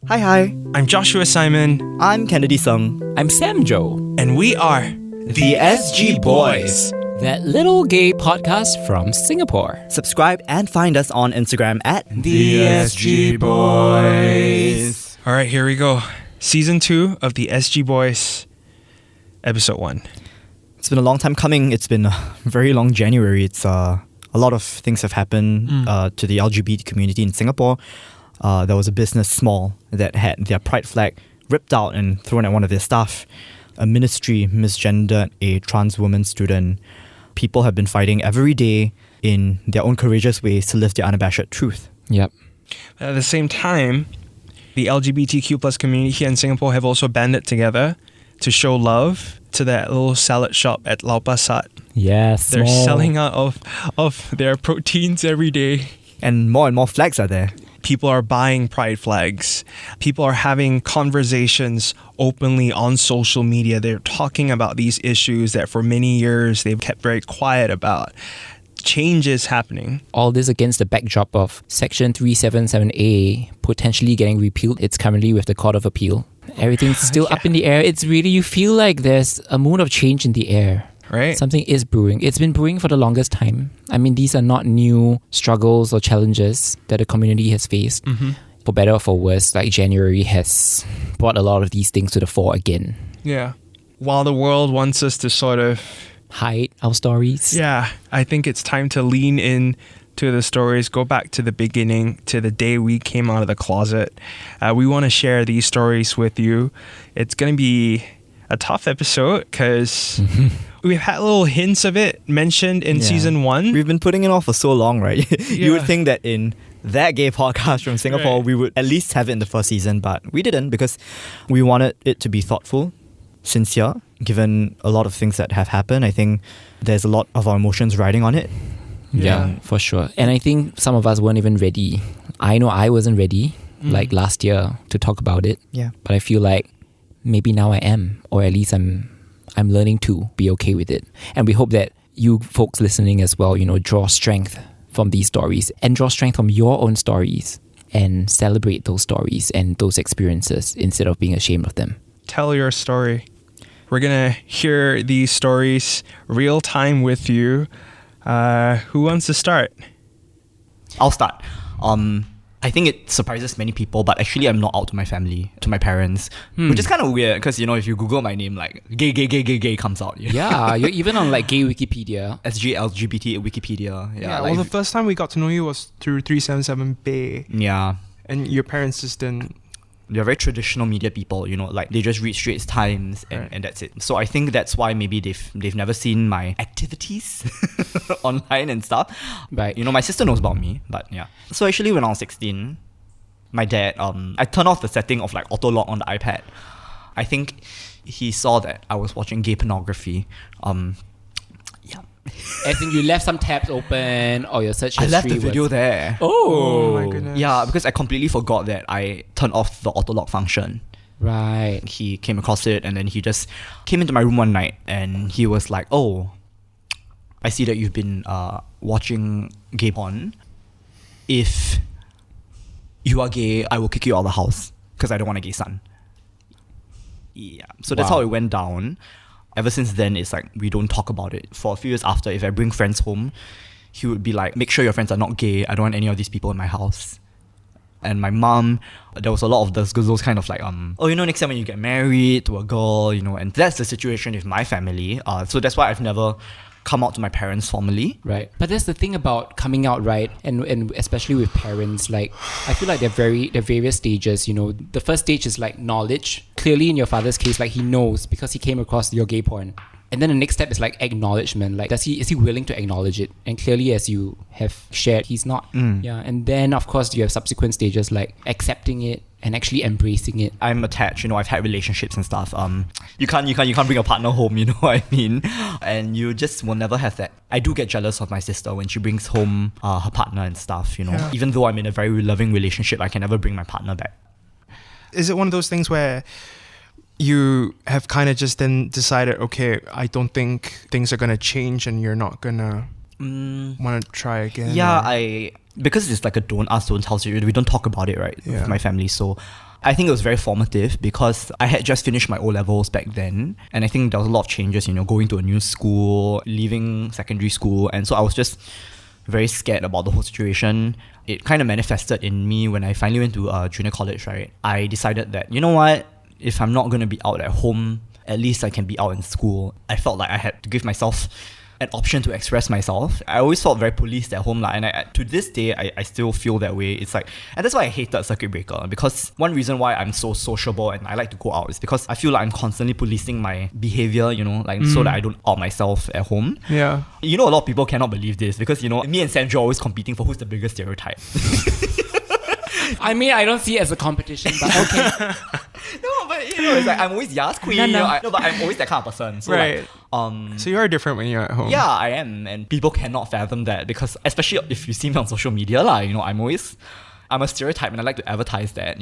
Hi. I'm Joshua Simon. I'm Kennedy Sung. I'm Sam Joe. And we are the SG Boys. That little gay podcast from Singapore. Subscribe and find us on Instagram at the SG Boys. All right, here we go. Season 2 of the SG Boys, Episode 1. It's been a long time coming. It's been a very long January. It's a lot of things have happened to the LGBT community in Singapore. There was a business mall that had their pride flag ripped out and thrown at one of their staff. A ministry misgendered a trans woman student. People have been fighting every day in their own courageous ways to live their unabashed truth. Yep. At the same time, the LGBTQ plus community here in Singapore have also banded together to show love to that little salad shop at Lau Pa Sat. Yes. They're selling out of their proteins every day. And more flags are there. People are buying pride flags. People are having conversations openly on social media. They're talking about these issues that for many years they've kept very quiet about. Change is happening. All this against the backdrop of Section 377A potentially getting repealed. It's currently with the Court of Appeal. Everything's still up in the air. It's really, you feel like there's a mood of change in the air. Right. Something is brewing. It's been brewing for the longest time. I mean, these are not new struggles or challenges that the community has faced. Mm-hmm. For better or for worse, like January has brought a lot of these things to the fore again. Yeah. While the world wants us to sort of hide our stories. Yeah. I think it's time to lean in to the stories, go back to the beginning, to the day we came out of the closet. We want to share these stories with you. It's going to be a tough episode because we've had little hints of it mentioned in season 1. We've been putting it off for so long, right? You would think that in that gay podcast from Singapore, we would at least have it in the first season, but we didn't because we wanted it to be thoughtful, sincere, given a lot of things that have happened. I think there's a lot of our emotions riding on it. Yeah, for sure. And I think some of us weren't even ready. I know I wasn't ready like last year to talk about it. Yeah. But I feel like maybe now I am, or at least I'm learning to be okay with it. And we hope that you folks listening as well, draw strength from these stories and draw strength from your own stories and celebrate those stories and those experiences instead of being ashamed of them. Tell your story. We're going to hear these stories real time with you. Who wants to start? I'll start. I think it surprises many people, but actually I'm not out to my family, to my parents, which is kind of weird because, if you Google my name, like gay comes out. Yeah, you're even on like gay Wikipedia. SG LGBT Wikipedia. Yeah, well, the first time we got to know you was through 377 Yeah. And your parents just didn't. They're very traditional media people, like they just read Straits Times and that's it. So I think that's why maybe they've never seen my activities online and stuff. Right. My sister knows about me, but yeah. So actually when I was 16, my dad, I turned off the setting of like auto lock on the iPad. I think he saw that I was watching gay pornography. Yeah. I think you left some tabs open or your search history. I left the video there. Oh my goodness. Yeah, because I completely forgot that I turned off the auto lock function. Right. He came across it and then he just came into my room one night and he was like, "Oh, I see that you've been watching gay porn. If you are gay, I will kick you out of the house because I don't want a gay son." Yeah. So that's how it went down. Ever since then, it's like we don't talk about it. For a few years after, if I bring friends home, he would be like, "Make sure your friends are not gay. I don't want any of these people in my house." And my mom, there was a lot of those kind of like, next time when you get married to a girl, and that's the situation with my family. So that's why I've never come out to my parents formally. Right. But that's the thing about coming out, right? And especially with parents, like, I feel like there are various stages, The first stage is like knowledge. Clearly in your father's case, like he knows because he came across your gay porn. And then the next step is like acknowledgement. Like, is he willing to acknowledge it? And clearly, as you have shared, he's not. Yeah. And then, of course, you have subsequent stages like accepting it and actually embracing it. I'm attached, I've had relationships and stuff. You can't bring a partner home, you know what I mean? And you just will never have that. I do get jealous of my sister when she brings home her partner and stuff, Yeah. Even though I'm in a very loving relationship, I can never bring my partner back. Is it one of those things where you have kind of just then decided, okay, I don't think things are going to change and you're not going to want to try again? Yeah, because it's like a don't ask, don't tell situation. We don't talk about it, right? Yeah. With my family. So I think it was very formative because I had just finished my O-levels back then, and I think there was a lot of changes, going to a new school, leaving secondary school, and so I was just very scared about the whole situation. It kind of manifested in me when I finally went to junior college, right? I decided that, you know what, if I'm not going to be out at home, at least I can be out in school. I felt like I had to give myself an option to express myself. I always felt very policed at home, and to this day, I still feel that way. It's like, and that's why I hated Circuit Breaker, because one reason why I'm so sociable and I like to go out is because I feel like I'm constantly policing my behavior, so that I don't out myself at home. Yeah. A lot of people cannot believe this because, me and Sandra are always competing for who's the biggest stereotype. I mean, I don't see it as a competition, but okay. No, but it's like I'm always Yas queen. No. But I'm always that kind of person. So Right. So you are different when you're at home. yeah, I am, and people cannot fathom that because especially if you see me on social media, I'm a stereotype and I like to advertise that,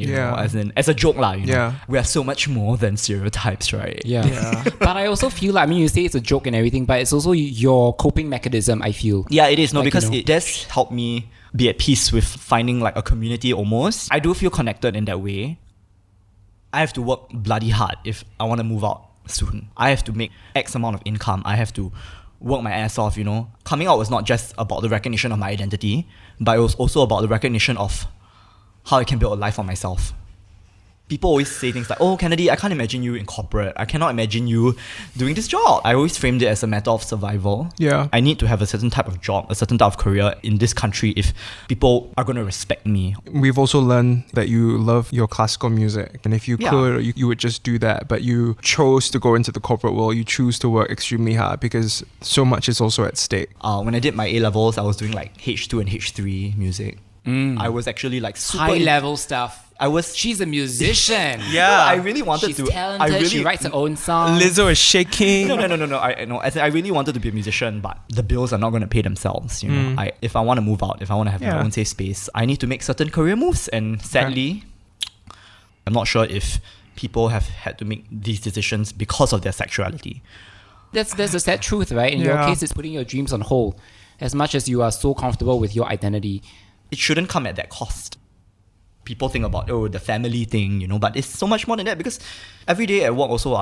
as a joke, Yeah. We are so much more than stereotypes, right? Yeah. But I also feel like, you say it's a joke and everything, but it's also your coping mechanism, I feel. Yeah, it is. No, Like, because it does help me be at peace with finding like a community almost. I do feel connected in that way. I have to work bloody hard if I want to move out soon. I have to make X amount of income. I have to work my ass off, Coming out was not just about the recognition of my identity, but it was also about the recognition of how I can build a life for myself. People always say things like, oh, Kennedy, I can't imagine you in corporate. I cannot imagine you doing this job. I always framed it as a matter of survival. Yeah. I need to have a certain type of job, a certain type of career in this country if people are going to respect me. We've also learned that you love your classical music, and if you could, you would just do that. But you chose to go into the corporate world. You choose to work extremely hard because so much is also at stake. When I did my A-levels, I was doing like H2 and H3 music. I was actually like super High level stuff. She's a musician. Yeah. I really wanted She's to. talented. She writes her own songs. Lizzo is shaking. No. I really wanted to be a musician, but the bills are not going to pay themselves. If I want to move out, if I want to have my own safe space, I need to make certain career moves. And sadly, I'm not sure if people have had to make these decisions because of their sexuality. That's the sad truth, right? In your case, it's putting your dreams on hold. As much as you are so comfortable with your identity, it shouldn't come at that cost. People think about, the family thing, but it's so much more than that because every day at work also,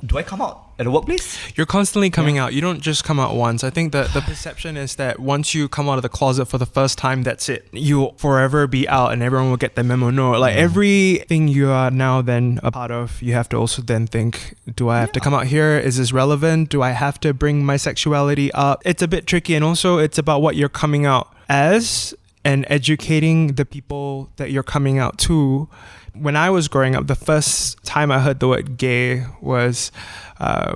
do I come out at the workplace? You're constantly coming out. You don't just come out once. I think that the perception is that once you come out of the closet for the first time, that's it. You'll forever be out and everyone will get the memo. No, like everything you are now then a part of, you have to also then think, do I have to come out here? Is this relevant? Do I have to bring my sexuality up? It's a bit tricky, and also it's about what you're coming out as and educating the people that you're coming out to. When I was growing up, the first time I heard the word gay was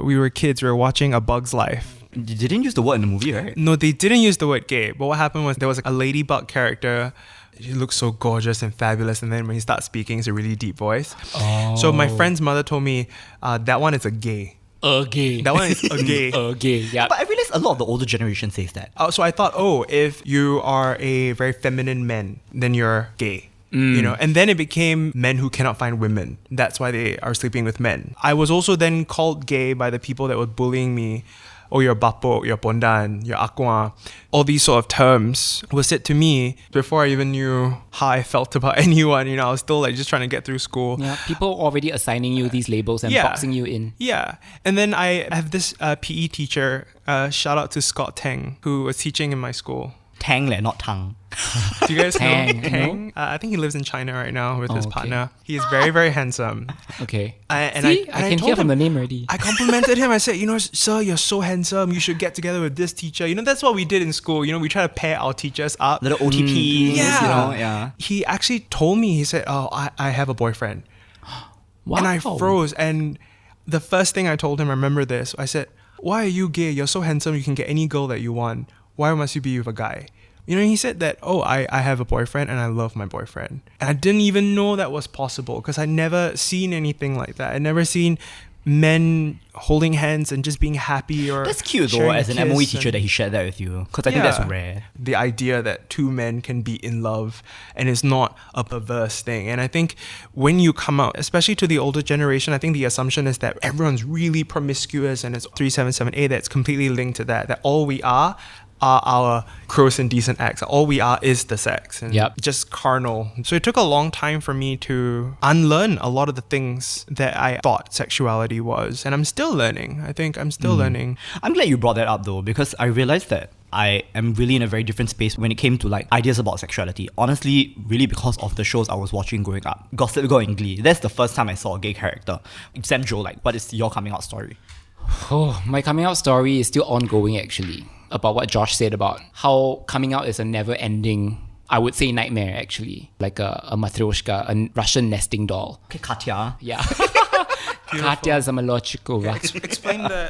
we were kids, we were watching A Bug's Life. They didn't use the word in the movie, right? No, they didn't use the word gay. But what happened was there was a ladybug character. She looked so gorgeous and fabulous. And then when he starts speaking, it's a really deep voice. Oh. So my friend's mother told me that one is a gay. A gay. That one is a gay. A gay, yeah. But I realized a lot of the older generation says that. So I thought, if you are a very feminine man, then you're gay. And then it became men who cannot find women. That's why they are sleeping with men. I was also then called gay by the people that were bullying me. Oh, you're bapok, you're pondan, you're aqua. All these sort of terms were said to me before I even knew how I felt about anyone. I was still like just trying to get through school. Yeah, people already assigning you these labels and boxing you in. Yeah. And then I have this PE teacher, shout out to Scott Teng, who was teaching in my school. Tang leh, not tongue. Do you guys know Tang, Tang? I think he lives in China right now with his okay. partner. He is very, very handsome. Okay. I can told hear from him- the name already. I complimented him. I said, sir, you're so handsome. You should get together with this teacher. That's what we did in school. We try to pair our teachers up. Little OTPs, Yeah. yeah. He actually told me, he said, I have a boyfriend. Wow. And I froze. And the first thing I told him, I remember this, I said, why are you gay? You're so handsome. You can get any girl that you want. Why must you be with a guy? He said that, I have a boyfriend and I love my boyfriend. And I didn't even know that was possible because I never seen anything like that. I never seen men holding hands and just being happy or That's cute though, sharing a as an kiss MOE teacher and- that he shared that with you. Because I think that's rare. The idea that two men can be in love and it's not a perverse thing. And I think when you come out, especially to the older generation, I think the assumption is that everyone's really promiscuous and it's 377A that's completely linked to that all we are are our gross indecent acts. All we are is the sex and Yep. just carnal. So it took a long time for me to unlearn a lot of the things that I thought sexuality was. And I'm still learning. I think I'm still learning. I'm glad you brought that up though, because I realized that I am really in a very different space when it came to like ideas about sexuality. Honestly, really because of the shows I was watching growing up. Gossip Girl and Glee. That's the first time I saw a gay character. Sam Joe, like, what is your coming out story? Oh, my coming out story is still ongoing actually. About what Josh said about how coming out is a never-ending, I would say, nightmare actually. Like a matryoshka, a Russian nesting doll. Okay, Katya. Yeah. Katya Zamolodchikova.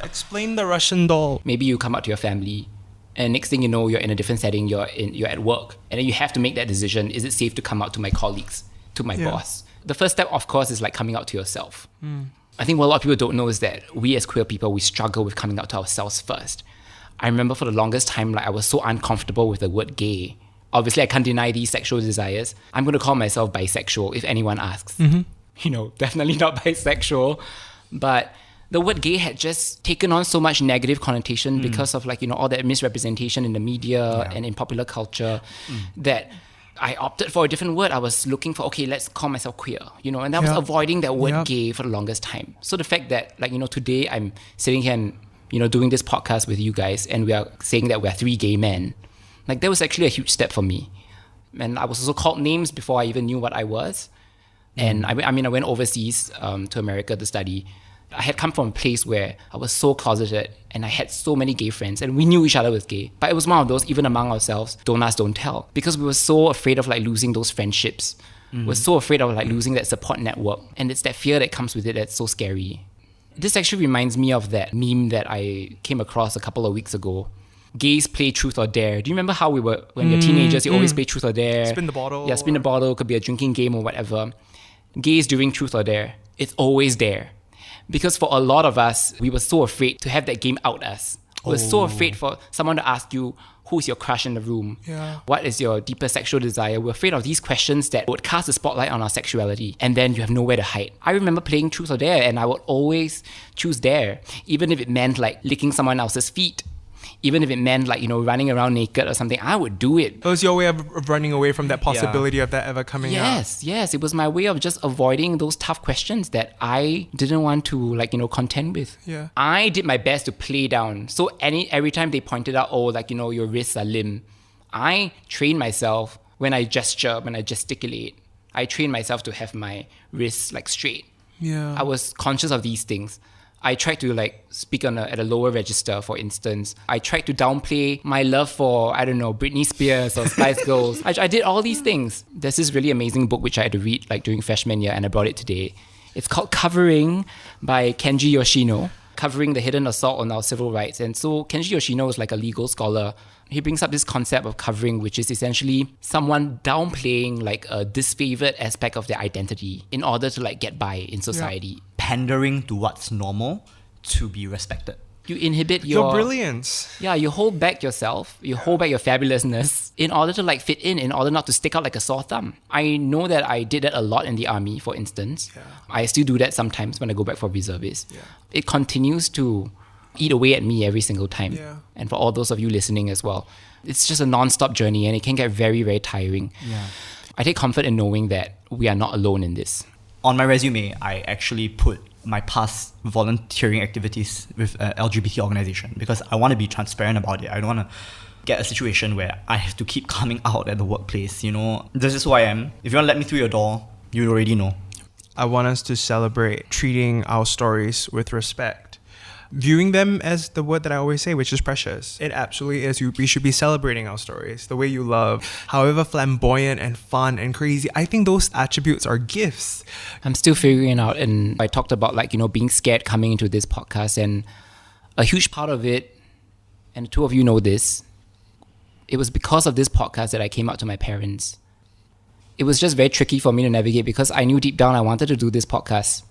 Explain the Russian doll. Maybe you come out to your family, and next thing you know, you're in a different setting. You're at work, and then you have to make that decision. Is it safe to come out to my colleagues, to my boss? The first step, of course, is like coming out to yourself. I think what a lot of people don't know is that we as queer people, we struggle with coming out to ourselves first. I remember for the longest time, like I was so uncomfortable with the word gay. Obviously, I can't deny these sexual desires. I'm going to call myself bisexual if anyone asks. You know, definitely not bisexual. But the word gay had just taken on so much negative connotation because of like, you know, all that misrepresentation in the media and in popular culture that I opted for a different word. I was looking for, okay, let's call myself queer, you know, and I was avoiding that word gay for the longest time. So the fact that, like, you know, today I'm sitting here and, you know, doing this podcast with you guys and we are saying that we're 3 gay men, like that was actually a huge step for me. And I was also called names before I even knew what I was. And I went overseas to America to study. I had come from a place where I was so closeted and I had so many gay friends and we knew each other was gay. But it was one of those, even among ourselves, don't ask, don't tell. Because we were so afraid of like losing those friendships. We're so afraid of like losing that support network. And it's that fear that comes with it that's so scary. This actually reminds me of that meme that I came across a couple of weeks ago. Gays play truth or dare. Do you remember how we were, when you're teenagers, you always play truth or dare? Spin the bottle. Yeah, spin the bottle. Could be a drinking game or whatever. Gays doing truth or dare. It's always dare. Because for a lot of us, we were so afraid to have that game out us. We were so afraid for someone to ask you, who's your crush in the room? What is your deepest sexual desire? We're afraid of these questions that would cast a spotlight on our sexuality, and then you have nowhere to hide. I remember playing truth or dare, and I would always choose dare, even if it meant like licking someone else's feet. Even if it meant like, you know, running around naked or something, I would do it. It was your way of running away from that possibility of that ever coming out. Yes. It was my way of just avoiding those tough questions that I didn't want to, like, you know, contend with. Yeah. I did my best to play down. So every time they pointed out, oh, like, you know, your wrists are limp, I train myself when I gesture, when I gesticulate. I train myself to have my wrists like straight. Yeah. I was conscious of these things. I tried to like speak at a lower register, for instance. I tried to downplay my love for, I don't know, Britney Spears or Spice Girls. I did all these things. There's this really amazing book which I had to read like during freshman year, and I brought it today. It's called Covering by Kenji Yoshino, covering the hidden assault on our civil rights. And so Kenji Yoshino is like a legal scholar. He brings up this concept of covering, which is essentially someone downplaying like a disfavored aspect of their identity in order to like get by in society. Pandering to what's normal to be respected. You inhibit your brilliance. Yeah, you hold back yourself. You hold back your fabulousness in order to like fit in order not to stick out like a sore thumb. I know that I did that a lot in the army, for instance. I still do that sometimes when I go back for reservist. It continues to eat away at me every single time. And for all those of you listening as well, it's just a non-stop journey and it can get very, very tiring. I take comfort in knowing that we are not alone in this. On my resume, I actually put my past volunteering activities with an LGBT organization because I want to be transparent about it. I don't want to get a situation where I have to keep coming out at the workplace, you know. This is who I am. If you want to let me through your door, you already know. I want us to celebrate treating our stories with respect. Viewing them as the word that I always say, which is precious. It absolutely is. We should be celebrating our stories, the way you love, however flamboyant and fun and crazy. I think those attributes are gifts. I'm still figuring it out, and I talked about like, you know, being scared coming into this podcast, and a huge part of it, and the two of you know this, it was because of this podcast that I came out to my parents. It was just very tricky for me to navigate because I knew deep down I wanted to do this podcast.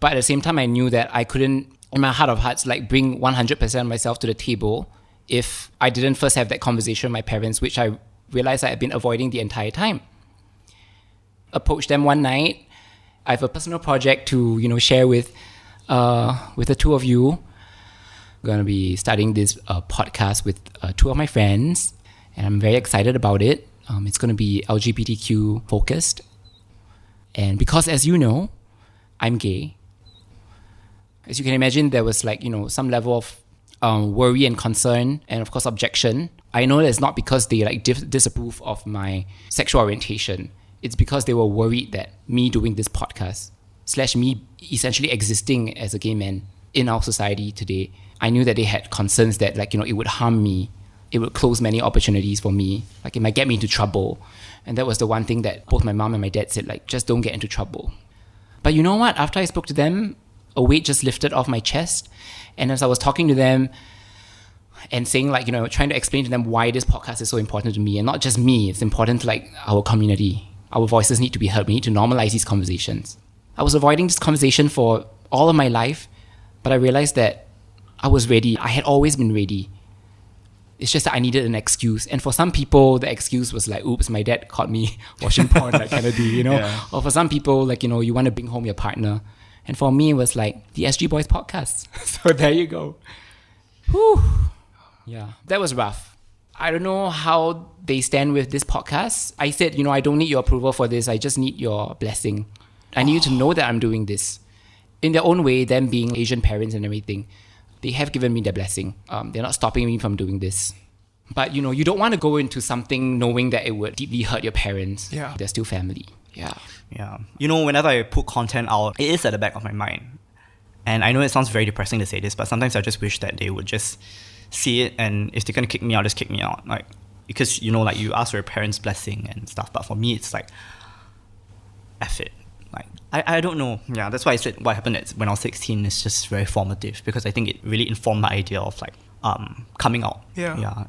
But at the same time, I knew that I couldn't, in my heart of hearts, like bring 100% of myself to the table if I didn't first have that conversation with my parents, which I realized I had been avoiding the entire time. Approached them one night. I have a personal project to, you know, share with the two of you. going to be starting this podcast with two of my friends, and I'm very excited about it. It's going to be LGBTQ focused. And because, as you know, I'm gay, as you can imagine, there was some level of worry and concern, and of course objection. I know that it's not because they disapprove of my sexual orientation. It's because they were worried that me doing this podcast / me essentially existing as a gay man in our society today, I knew that they had concerns that it would harm me. It would close many opportunities for me. It might get me into trouble. And that was the one thing that both my mom and my dad said, just don't get into trouble. But you know what? After I spoke to them, a weight just lifted off my chest. And as I was talking to them and saying trying to explain to them why this podcast is so important to me, and not just me, it's important to our community. Our voices need to be heard. We need to normalize these conversations. I was avoiding this conversation for all of my life, but I realized that I was ready. I had always been ready. It's just that I needed an excuse. And for some people, the excuse was oops, my dad caught me watching porn like Kennedy, Yeah. Or for some people, you want to bring home your partner. And for me, it was the SG Boys podcast. So there you go. Whew. Yeah, that was rough. I don't know how they stand with this podcast. I said, I don't need your approval for this. I just need your blessing. I need you to know that I'm doing this. In their own way, them being Asian parents and everything, they have given me their blessing. They're not stopping me from doing this. But, you don't want to go into something knowing that it would deeply hurt your parents. Yeah. They're still family. Yeah. Yeah. Whenever I put content out, it is at the back of my mind. And I know it sounds very depressing to say this, but sometimes I just wish that they would just see it, and if they're going to kick me out, just kick me out. Because, you ask for your parents' blessing and stuff, but for me, it's F it. I don't know. Yeah, that's why I said what happened when I was 16 is just very formative, because I think it really informed my idea of coming out. Yeah.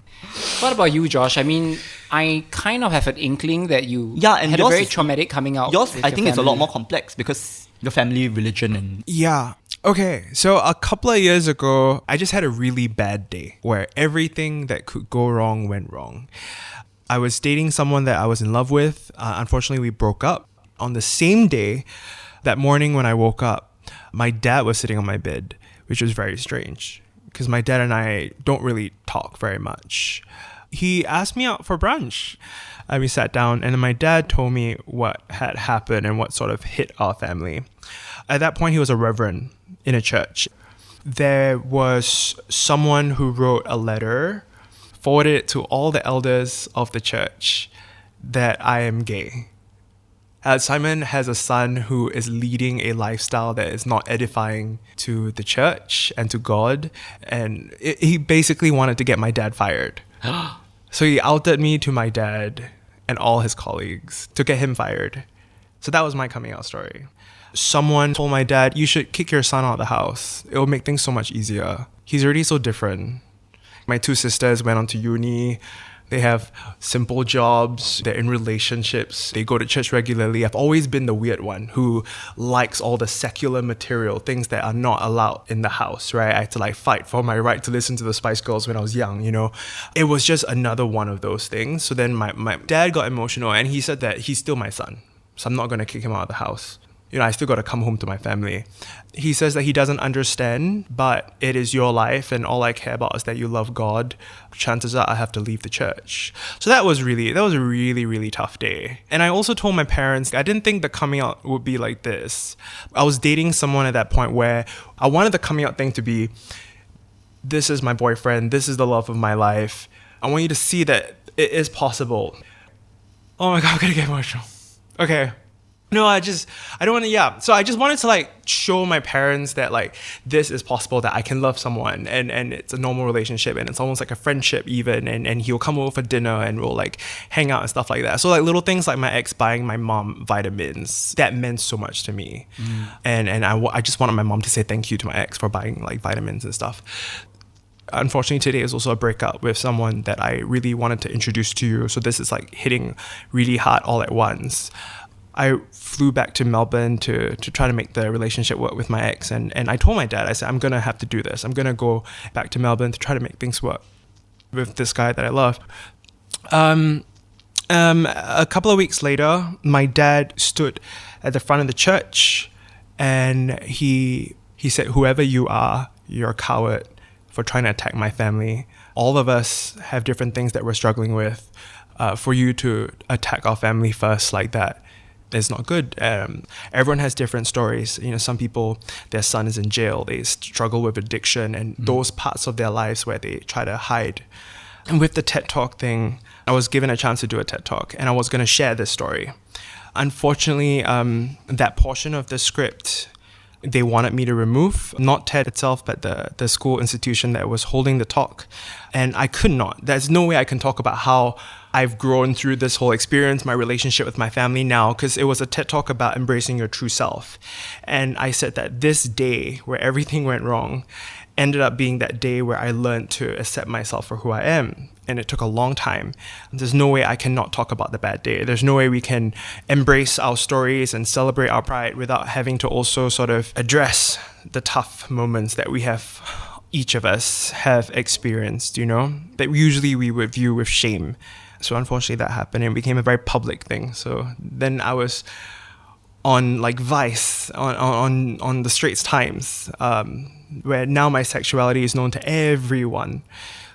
What about you, Josh? I mean, I kind of have an inkling that you and had a yours very is- traumatic coming out. Yours, with I your think, it's a lot family. more complex because your family, religion, and Yeah. Okay, so a couple of years ago, I just had a really bad day where everything that could go wrong went wrong. I was dating someone that I was in love with. Unfortunately, we broke up. On the same day, that morning when I woke up, my dad was sitting on my bed, which was very strange because my dad and I don't really talk very much. He asked me out for brunch. We sat down, and my dad told me what had happened and what sort of hit our family. At that point, he was a reverend in a church. There was someone who wrote a letter, forwarded it to all the elders of the church, that I am gay. Simon has a son who is leading a lifestyle that is not edifying to the church and to God, and he basically wanted to get my dad fired. So he outed me to my dad and all his colleagues to get him fired. So that was my coming out story. Someone told my dad, you should kick your son out of the house. It will make things so much easier. He's already so different. My two sisters went on to uni. They have simple jobs. They're in relationships. They go to church regularly. I've always been the weird one who likes all the secular material, things that are not allowed in the house, right? I had to fight for my right to listen to the Spice Girls when I was young, It was just another one of those things. So then my dad got emotional, and he said that he's still my son. So I'm not going to kick him out of the house. I still got to come home to my family. He says that he doesn't understand, but it is your life, and all I care about is that you love God. Chances are I have to leave the church. So that was a really, really tough day. And I also told my parents, I didn't think the coming out would be like this. I was dating someone at that point where I wanted the coming out thing to be, this is my boyfriend, this is the love of my life. I want you to see that it is possible. Oh my God, I'm gonna get emotional. Okay. No, I don't want to, So I just wanted to show my parents that this is possible, that I can love someone, and it's a normal relationship, and it's almost like a friendship even, and he'll come over for dinner and we'll hang out and stuff like that. So little things like my ex buying my mom vitamins, that meant so much to me. And I just wanted my mom to say thank you to my ex for buying vitamins and stuff. Unfortunately, today is also a breakup with someone that I really wanted to introduce to you. So this is hitting really hard all at once. I flew back to Melbourne to try to make the relationship work with my ex. And I told my dad, I said, I'm going to have to do this. I'm going to go back to Melbourne to try to make things work with this guy that I love. A couple of weeks later, my dad stood at the front of the church, and he said, whoever you are, you're a coward for trying to attack my family. All of us have different things that we're struggling with. For you to attack our family first like that is not good. Everyone has different stories. You know, some people, their son is in jail, they struggle with addiction and those parts of their lives where they try to hide. And with the TED Talk thing, I was given a chance to do a TED Talk and I was going to share this story. Unfortunately, that portion of the script, they wanted me to remove, not TED itself, but the school institution that was holding the talk. And I could not. There's no way I can talk about how I've grown through this whole experience, my relationship with my family now, because it was a TED Talk about embracing your true self. And I said that this day where everything went wrong ended up being that day where I learned to accept myself for who I am. And it took a long time. There's no way I cannot talk about the bad day. There's no way we can embrace our stories and celebrate our pride without having to also sort of address the tough moments that we have, each of us have experienced, you know, that usually we would view with shame. So unfortunately that happened and it became a very public thing. So then I was on like Vice, on the Straits Times, where now my sexuality is known to everyone.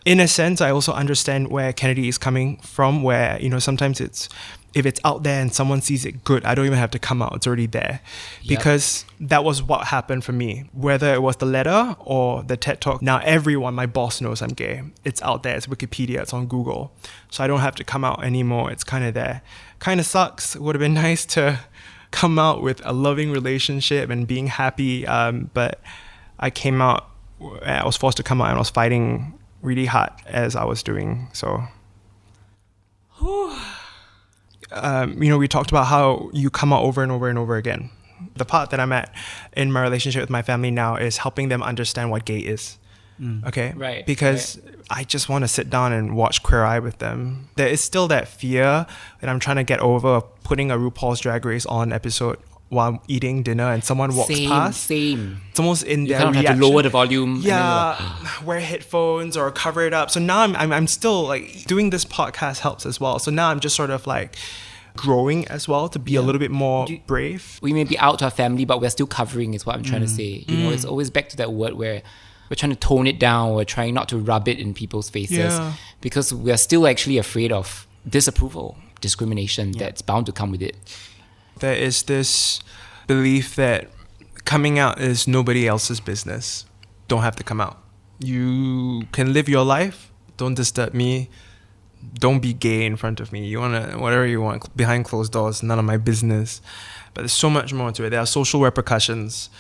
In a sense, I also understand where Kennedy is coming from, where, you know, sometimes if it's out there and someone sees it, good, I don't even have to come out, it's already there. Yep. Because that was what happened for me. Whether it was the letter or the TED Talk, now everyone, my boss knows I'm gay. It's out there, it's Wikipedia, it's on Google. So I don't have to come out anymore, it's kind of there. Kind of sucks, it would have been nice to come out with a loving relationship and being happy, but I came out, I was forced to come out and I was fighting really hard as I was doing so. You know, we talked about how you come out over and over and over again. The part that I'm at in my relationship with my family now is helping them understand what gay is. Okay? Right. Because I just want to sit down and watch Queer Eye with them. There is still that fear that I'm trying to get over of putting a RuPaul's Drag Race on episode while eating dinner and someone walks past. Same. It's almost in their reaction. You have to lower the volume. Yeah, wear headphones or cover it up. So now I'm still like doing this podcast helps as well. So now I'm just sort of like growing as well to be a little bit more brave. We may be out to our family, but we're still covering is what I'm trying to say. You know, it's always back to that word where we're trying to tone it down. We're trying not to rub it in people's faces because we're still actually afraid of disapproval, discrimination that's bound to come with it. There is this belief that coming out is nobody else's business. Don't have to come out. You can live your life. Don't disturb me. Don't be gay in front of me. You want to, whatever you want, behind closed doors, none of my business. But there's so much more to it. There are social repercussions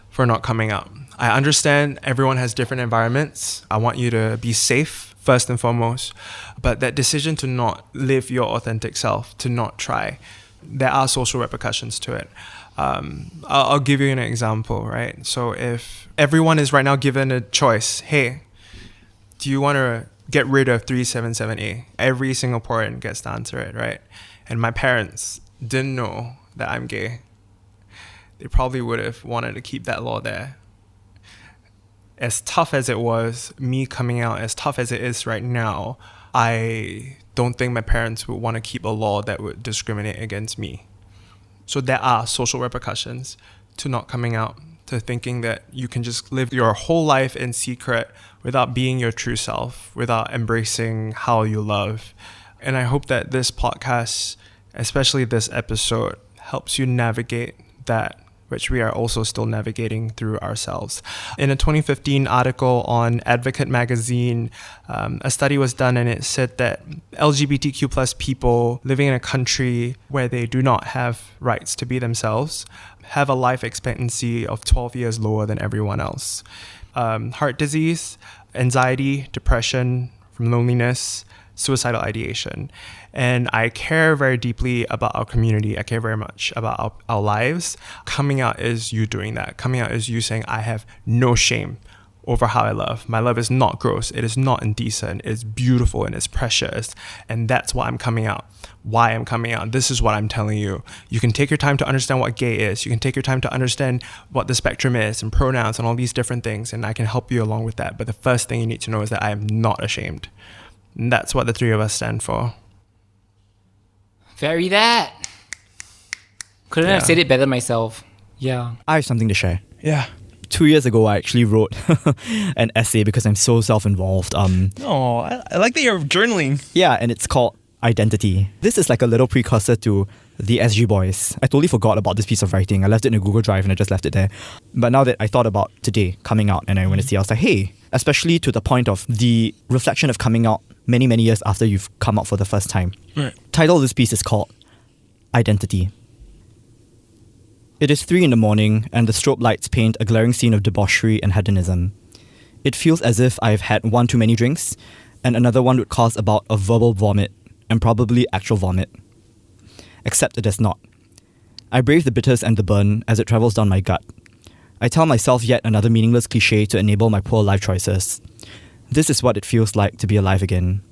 for not coming out. I understand everyone has different environments. I want you to be safe, first and foremost. But that decision to not live your authentic self, to not try, there are social repercussions to it. I'll give you an example, right? So if everyone is right now given a choice, hey, do you want to get rid of 377A? Every Singaporean gets to answer it, right? And my parents didn't know that I'm gay. They probably would have wanted to keep that law there. As tough as it was, me coming out, as tough as it is right now, I don't think my parents would want to keep a law that would discriminate against me. So there are social repercussions to not coming out, to thinking that you can just live your whole life in secret without being your true self, without embracing how you love. And I hope that this podcast, especially this episode, helps you navigate that, which we are also still navigating through ourselves. In a 2015 article on Advocate magazine, a study was done and it said that LGBTQ plus people living in a country where they do not have rights to be themselves have a life expectancy of 12 years lower than everyone else. Heart disease, anxiety, depression from loneliness, suicidal ideation. And I care very deeply about our community. I care very much about our lives. Coming out is you doing that. Coming out is you saying, I have no shame over how I love. My love is not gross. It is not indecent. It's beautiful and it's precious. And that's why I'm coming out. Why I'm coming out. This is what I'm telling you. You can take your time to understand what gay is. You can take your time to understand what the spectrum is and pronouns and all these different things. And I can help you along with that. But the first thing you need to know is that I am not ashamed. And that's what the three of us stand for. Very that. Couldn't have said it better myself. Yeah. I have something to share. Yeah. 2 years ago, I actually wrote an essay because I'm so self-involved. Oh, I like that you're journaling. Yeah, and it's called Identity. This is like a little precursor to the SG Boys. I totally forgot about this piece of writing. I left it in a Google Drive and I just left it there. But now that I thought about today coming out and I went to see, I was like, hey, especially to the point of the reflection of coming out many, many years after you've come out for the first time. Right. Title of this piece is called Identity. It is 3 a.m. and the strobe lights paint a glaring scene of debauchery and hedonism. It feels as if I have had one too many drinks and another one would cause a bout of verbal vomit and probably actual vomit. Except it does not. I brave the bitters and the burn as it travels down my gut. I tell myself yet another meaningless cliche to enable my poor life choices. This is what it feels like to be alive again.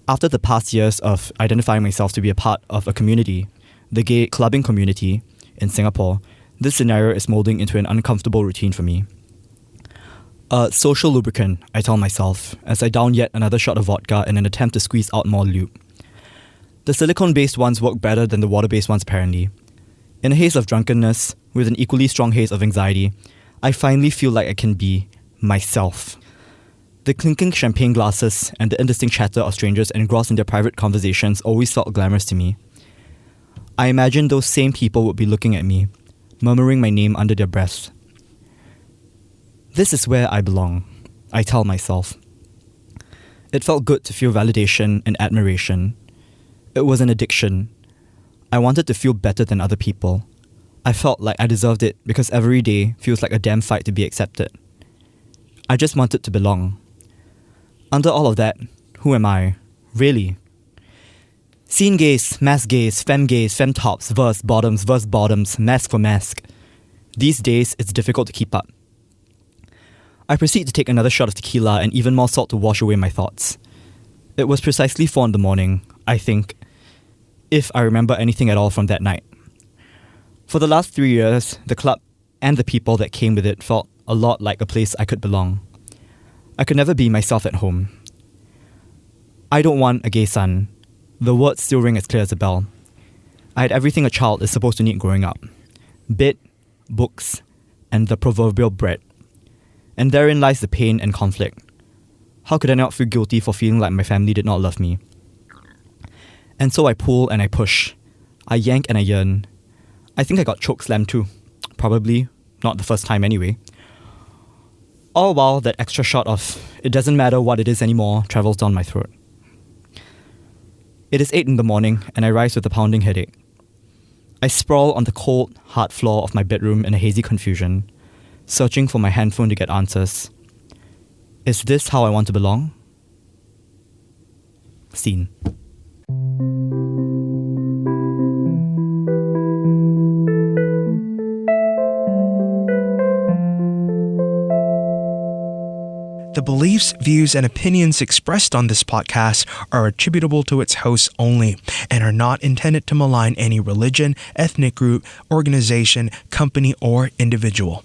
After the past years of identifying myself to be a part of a community, the gay clubbing community in Singapore, this scenario is molding into an uncomfortable routine for me. A social lubricant, I tell myself, as I down yet another shot of vodka in an attempt to squeeze out more lube. The silicone-based ones work better than the water-based ones apparently. In a haze of drunkenness, with an equally strong haze of anxiety, I finally feel like I can be myself. The clinking champagne glasses and the indistinct chatter of strangers engrossed in their private conversations always felt glamorous to me. I imagined those same people would be looking at me, murmuring my name under their breath. This is where I belong, I tell myself. It felt good to feel validation and admiration. It was an addiction. I wanted to feel better than other people. I felt like I deserved it because every day feels like a damn fight to be accepted. I just wanted to belong. Under all of that, who am I? Really? Scene gaze, mask gaze, femtops, verse bottoms, mask for mask. These days, it's difficult to keep up. I proceed to take another shot of tequila and even more salt to wash away my thoughts. It was precisely 4 a.m, I think, if I remember anything at all from that night. For the last 3 years, the club and the people that came with it felt a lot like a place I could belong. I could never be myself at home. I don't want a gay son. The words still ring as clear as a bell. I had everything a child is supposed to need growing up. Bed, books, and the proverbial bread. And therein lies the pain and conflict. How could I not feel guilty for feeling like my family did not love me? And so I pull and I push. I yank and I yearn. I think I got chokeslammed too. Probably. Not the first time anyway. All while that extra shot of, it doesn't matter what it is anymore, travels down my throat. It is 8 a.m. and I rise with a pounding headache. I sprawl on the cold, hard floor of my bedroom in a hazy confusion, searching for my handphone to get answers. Is this how I want to belong? Scene. The beliefs, views, and opinions expressed on this podcast are attributable to its hosts only and are not intended to malign any religion, ethnic group, organization, company, or individual.